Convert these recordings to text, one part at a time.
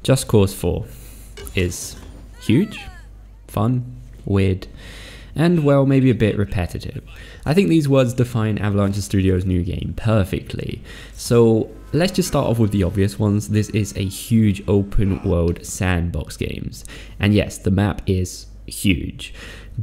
Just Cause 4 is huge, fun, weird, and well, maybe a bit repetitive. I think these words define Avalanche Studios' new game perfectly. So let's just start off with the obvious ones. This is a huge open world sandbox games. And yes, the map is huge.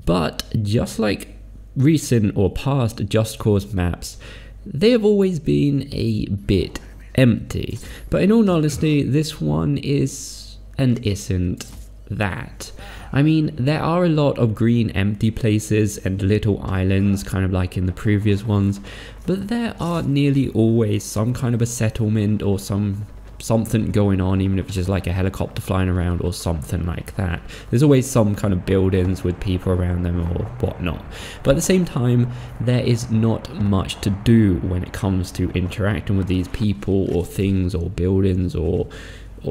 But just like recent or past Just Cause maps, they have always been a bit empty. But in all honesty, this one is and isn't that. I mean, there are a lot of green empty places and little islands, kind of like in the previous ones, but there are nearly always some kind of a settlement or something going on, even if it's just like a helicopter flying around or something like that. There's always some kind of buildings with people around them or whatnot. But at the same time, there is not much to do when it comes to interacting with these people or things or buildings or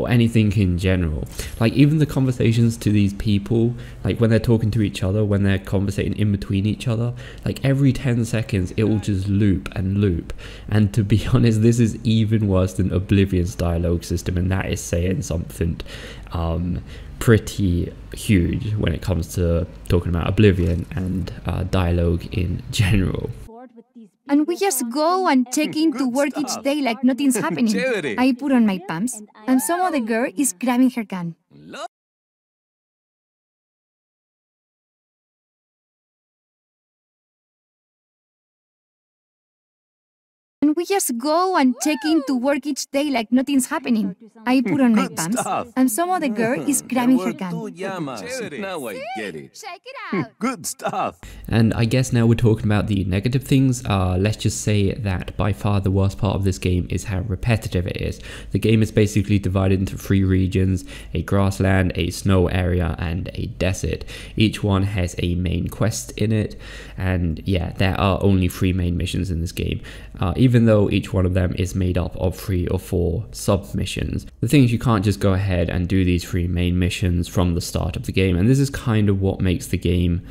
anything in general. Like even the conversations to these people, like when they're talking to each other, when they're conversating in between each other, like every 10 seconds it will just loop and loop. And to be honest, this is even worse than Oblivion's dialogue system, and that is saying something pretty huge when it comes to talking about Oblivion and dialogue in general. And we just go and check in to work each day like nothing's happening. I put on my pumps, and some other girl is grabbing her gun. And we just go and check in to work each day like nothing's happening. I put on my pumps, and some other girl is grabbing her gun. Now I get it. Check it out. Good stuff. And I guess now we're talking about the negative things. Let's just say that by far the worst part of this game is how repetitive it is. The game is basically divided into 3 regions: a grassland, a snow area, and a desert. Each one has a main quest in it, and yeah, there are only 3 main missions in this game, even though each one of them is made up of 3 or 4 sub-missions. The thing is, you can't just go ahead and do these 3 main missions from the start of the game, and this is kind of what makes the game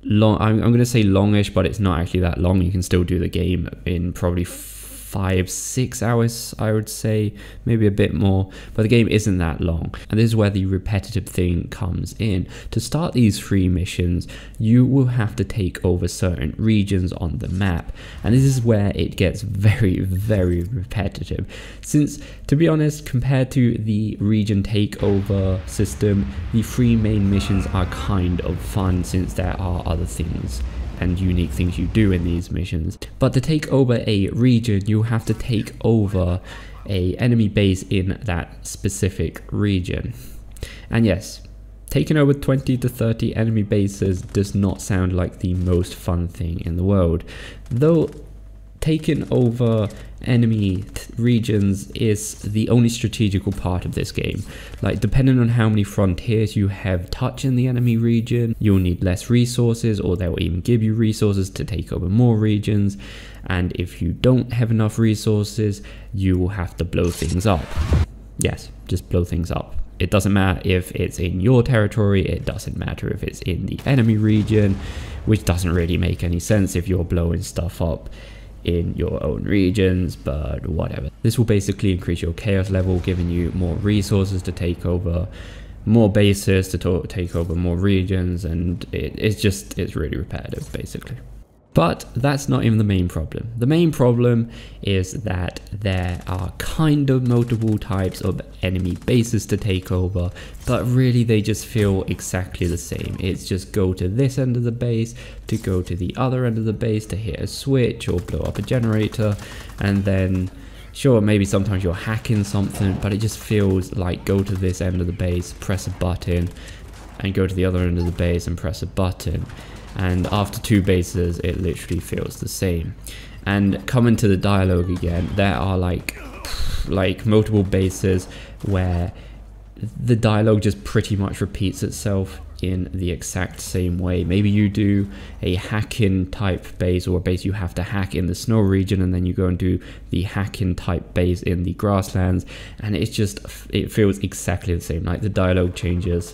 long. I'm going to say longish, but it's not actually that long. You can still do the game in probably 5-6 hours, I would say, maybe a bit more, but the game isn't that long. And this is where the repetitive thing comes in. To start these 3 missions, you will have to take over certain regions on the map, and this is where it gets very, very repetitive, since, to be honest, compared to the region takeover system, the 3 main missions are kind of fun, since there are other things and unique things you do in these missions. But to take over a region, you have to take over a enemy base in that specific region. And yes, taking over 20 to 30 enemy bases does not sound like the most fun thing in the world, though taking over enemy regions is the only strategical part of this game. Like, depending on how many frontiers you have touch in the enemy region, you'll need less resources, or they'll even give you resources to take over more regions. And if you don't have enough resources, you will have to blow things up. Yes, just blow things up. It doesn't matter if it's in your territory, it doesn't matter if it's in the enemy region, which doesn't really make any sense if you're blowing stuff up in your own regions, but whatever. This will basically increase your chaos level, giving you more resources to take over more bases, to take over more regions, and it's really repetitive basically. But that's not even the main problem. The main problem is that there are kind of multiple types of enemy bases to take over, but really they just feel exactly the same. It's just go to this end of the base, to go to the other end of the base, to hit a switch or blow up a generator, and then sure, maybe sometimes you're hacking something, but it just feels like go to this end of the base, press a button, and go to the other end of the base and press a button. And after 2 bases, it literally feels the same. And coming to the dialogue again, there are like multiple bases where the dialogue just pretty much repeats itself in the exact same way. Maybe you do a hacking type base, or a base you have to hack in the snow region, and then you go and do the hacking type base in the grasslands, and it feels exactly the same. Like, the dialogue changes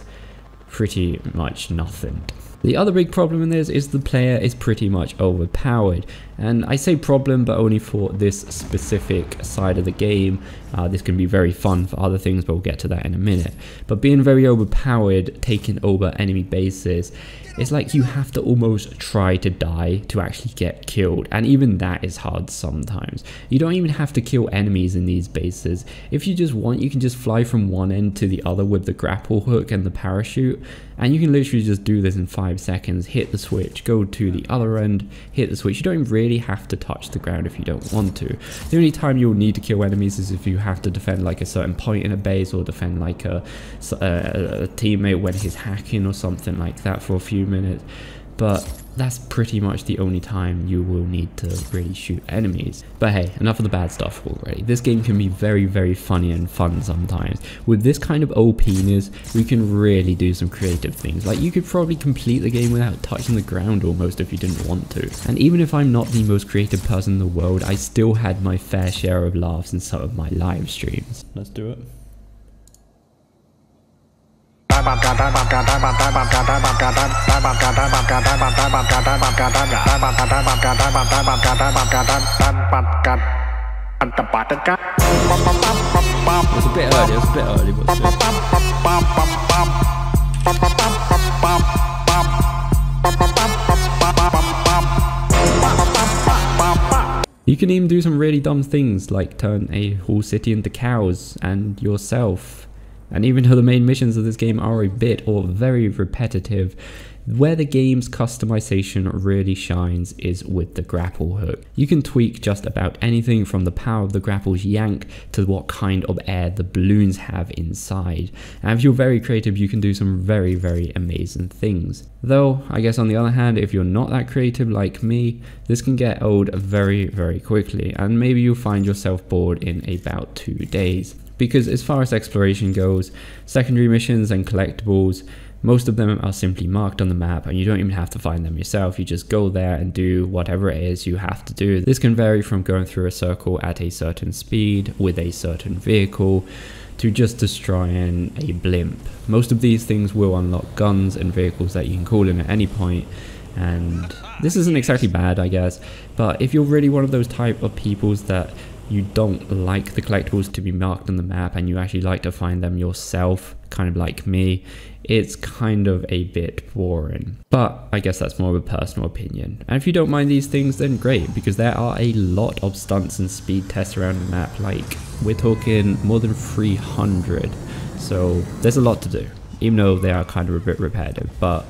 pretty much nothing. The other big problem in this is the player is pretty much overpowered, and I say problem but only for this specific side of the game. This can be very fun for other things, but we'll get to that in a minute. But being very overpowered, taking over enemy bases, it's like you have to almost try to die to actually get killed, and even that is hard sometimes. You don't even have to kill enemies in these bases. If you just want, you can just fly from one end to the other with the grapple hook and the parachute, and you can literally just do this in 5 seconds. Hit the switch, go to the other end, hit the switch. You don't really have to touch the ground if you don't want to. The only time you'll need to kill enemies is if you have to defend like a certain point in a base, or defend like a teammate when he's hacking or something like that for a few minutes. But that's pretty much the only time you will need to really shoot enemies. But hey, enough of the bad stuff already. This game can be very, very funny and fun sometimes. With this kind of OPness, we can really do some creative things. Like, you could probably complete the game without touching the ground almost if you didn't want to. And even if I'm not the most creative person in the world, I still had my fair share of laughs in some of my live streams. Let's do it. It's a bit early, but still. You can even do some really dumb things like turn a whole city into cows and yourself. And even though the main missions of this game are a bit or very repetitive, where the game's customization really shines is with the grapple hook. You can tweak just about anything from the power of the grapple's yank to what kind of air the balloons have inside. And if you're very creative, you can do some very, very amazing things. Though, I guess on the other hand, if you're not that creative like me, this can get old very, very quickly, and maybe you'll find yourself bored in about 2 days. Because as far as exploration goes, secondary missions and collectibles, most of them are simply marked on the map and you don't even have to find them yourself. You just go there and do whatever it is you have to do. This can vary from going through a circle at a certain speed with a certain vehicle to just destroying a blimp. Most of these things will unlock guns and vehicles that you can call in at any point. And this isn't exactly bad, I guess, but if you're really one of those type of peoples that you don't like the collectibles to be marked on the map and you actually like to find them yourself, kind of like me, it's kind of a bit boring. But I guess that's more of a personal opinion. And if you don't mind these things, then great, because there are a lot of stunts and speed tests around the map. Like, we're talking more than 300. So there's a lot to do, even though they are kind of a bit repetitive, but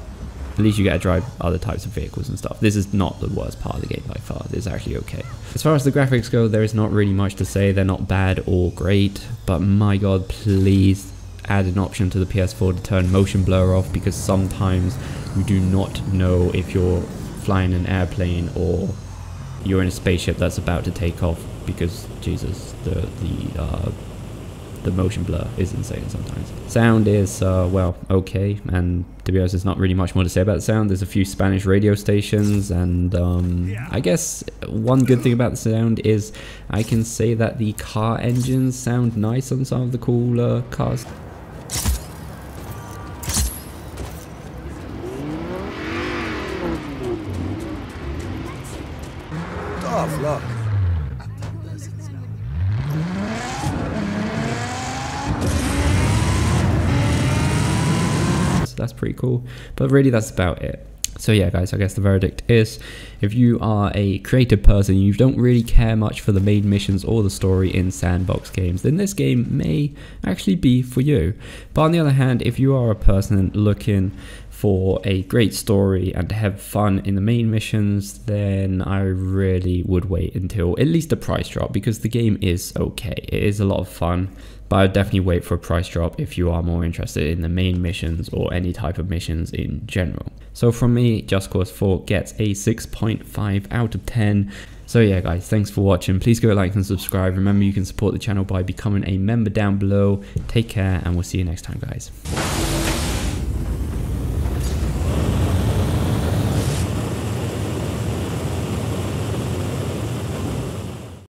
at least you get to drive other types of vehicles and stuff. This is not the worst part of the game by far. This is actually okay. As far as the graphics go, there is not really much to say. They're not bad or great, but my god, please add an option to the PS4 to turn motion blur off, because sometimes you do not know if you're flying an airplane or you're in a spaceship that's about to take off, because Jesus, the motion blur is insane sometimes. Sound is, well, okay, and to be honest, there's not really much more to say about the sound. There's a few Spanish radio stations, and I guess one good thing about the sound is I can say that the car engines sound nice on some of the cooler cars. Tough luck. That's pretty cool, but really that's about it. So yeah guys, I guess the verdict is, if you are a creative person, you don't really care much for the main missions or the story in sandbox games, then this game may actually be for you. But on the other hand, if you are a person looking for a great story and to have fun in the main missions, then I really would wait until at least a price drop, because the game is okay. It is a lot of fun, but I'd definitely wait for a price drop if you are more interested in the main missions or any type of missions in general. So from me, Just Cause 4 gets a 6.5 out of 10. So yeah guys, thanks for watching. Please go like and subscribe. Remember, you can support the channel by becoming a member down below. Take care, and we'll see you next time guys.